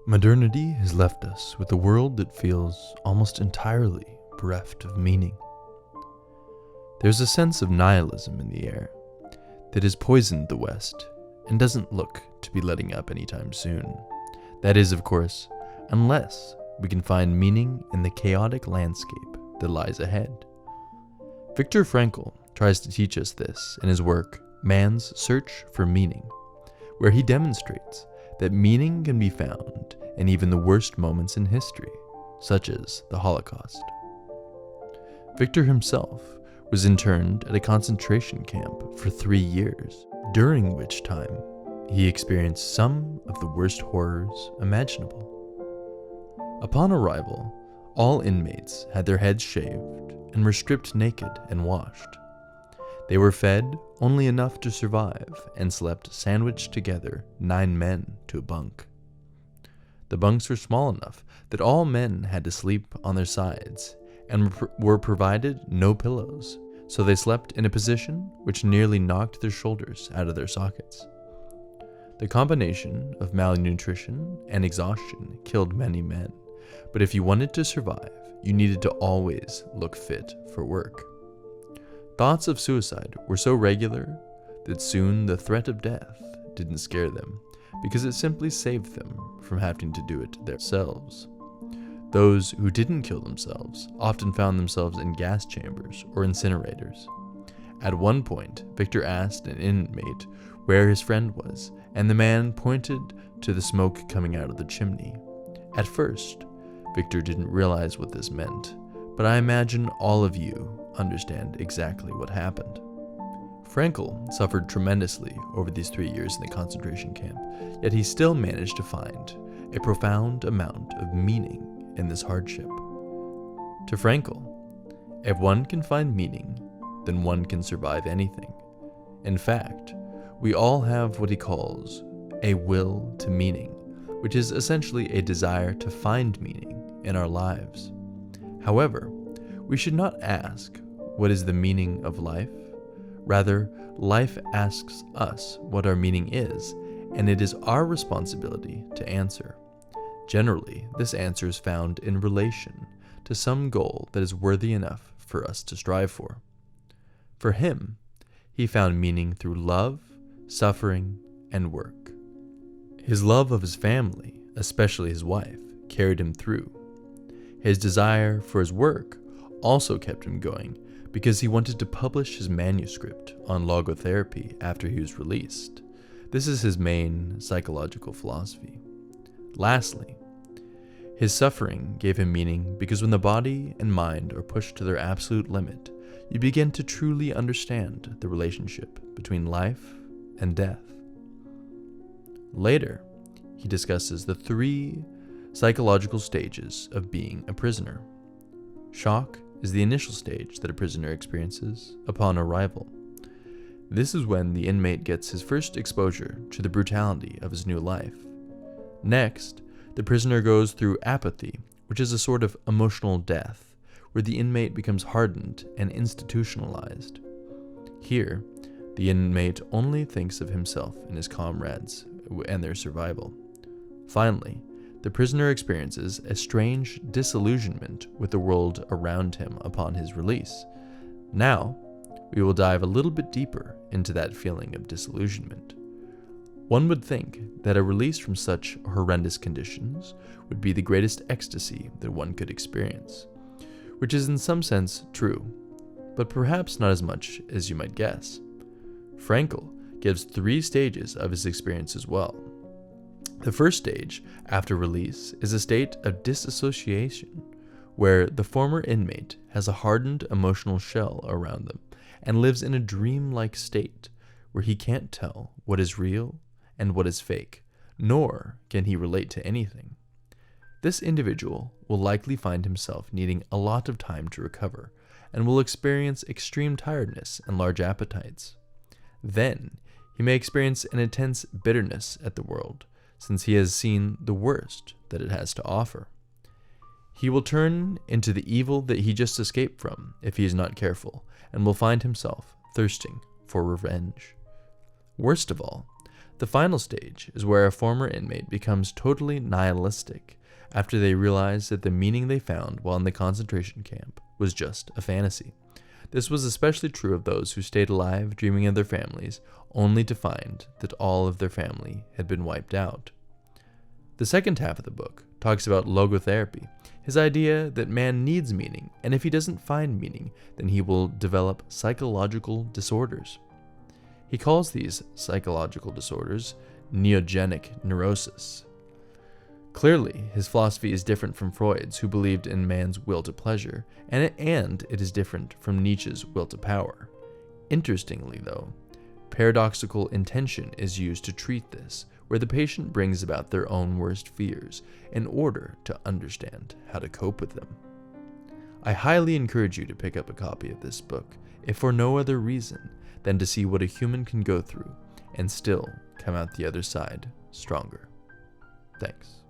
Modernity has left us with a world that feels almost entirely bereft of meaning. There's a sense of nihilism in the air that has poisoned the West and doesn't look to be letting up anytime soon. That is, of course, unless we can find meaning in the chaotic landscape that lies ahead. Viktor Frankl tries to teach us this in his work, Man's Search for Meaning, where he demonstrates that meaning can be found in even the worst moments in history, such as the Holocaust. Viktor himself was interned at a concentration camp for 3 years, during which time he experienced some of the worst horrors imaginable. Upon arrival, all inmates had their heads shaved and were stripped naked and washed. They were fed only enough to survive and slept sandwiched together 9 men to a bunk. The bunks were small enough that all men had to sleep on their sides and were provided no pillows, so they slept in a position which nearly knocked their shoulders out of their sockets. The combination of malnutrition and exhaustion killed many men, but if you wanted to survive, you needed to always look fit for work. Thoughts of suicide were so regular that soon the threat of death didn't scare them, because it simply saved them from having to do it themselves. Those who didn't kill themselves often found themselves in gas chambers or incinerators. At one point, Viktor asked an inmate where his friend was, and the man pointed to the smoke coming out of the chimney. At first, Viktor didn't realize what this meant, but I imagine all of you understand exactly what happened. Frankl suffered tremendously over these 3 years in the concentration camp, yet he still managed to find a profound amount of meaning in this hardship. To Frankl, if one can find meaning, then one can survive anything. In fact, we all have what he calls a will to meaning, which is essentially a desire to find meaning in our lives. However, we should not ask, what is the meaning of life? Rather, life asks us what our meaning is, and it is our responsibility to answer. Generally, this answer is found in relation to some goal that is worthy enough for us to strive for. For him, he found meaning through love, suffering, and work. His love of his family, especially his wife, carried him through. His desire for his work also kept him going because he wanted to publish his manuscript on logotherapy after he was released. This is his main psychological philosophy. Lastly, his suffering gave him meaning because when the body and mind are pushed to their absolute limit, you begin to truly understand the relationship between life and death. Later, he discusses the 3 psychological stages of being a prisoner. Shock is the initial stage that a prisoner experiences upon arrival. This is when the inmate gets his first exposure to the brutality of his new life. Next, the prisoner goes through apathy, which is a sort of emotional death, where the inmate becomes hardened and institutionalized. Here, the inmate only thinks of himself and his comrades and their survival. Finally, the prisoner experiences a strange disillusionment with the world around him upon his release. Now, we will dive a little bit deeper into that feeling of disillusionment. One would think that a release from such horrendous conditions would be the greatest ecstasy that one could experience, which is in some sense true, but perhaps not as much as you might guess. Frankl gives 3 stages of his experience as well. The first stage, after release, is a state of disassociation, where the former inmate has a hardened emotional shell around them and lives in a dream-like state where he can't tell what is real and what is fake, nor can he relate to anything. This individual will likely find himself needing a lot of time to recover and will experience extreme tiredness and large appetites. Then, he may experience an intense bitterness at the world, since he has seen the worst that it has to offer. He will turn into the evil that he just escaped from if he is not careful, and will find himself thirsting for revenge. Worst of all, The final stage is where a former inmate becomes totally nihilistic after they realize that the meaning they found while in the concentration camp was just a fantasy. This was especially true of those who stayed alive dreaming of their families, only to find that all of their family had been wiped out. The second half of the book talks about logotherapy, his idea that man needs meaning, and if he doesn't find meaning, then he will develop psychological disorders. He calls these psychological disorders neogenic neurosis. Clearly, his philosophy is different from Freud's, who believed in man's will to pleasure, and it is different from Nietzsche's will to power. Interestingly, though, paradoxical intention is used to treat this, where the patient brings about their own worst fears in order to understand how to cope with them. I highly encourage you to pick up a copy of this book, if for no other reason than to see what a human can go through and still come out the other side stronger. Thanks.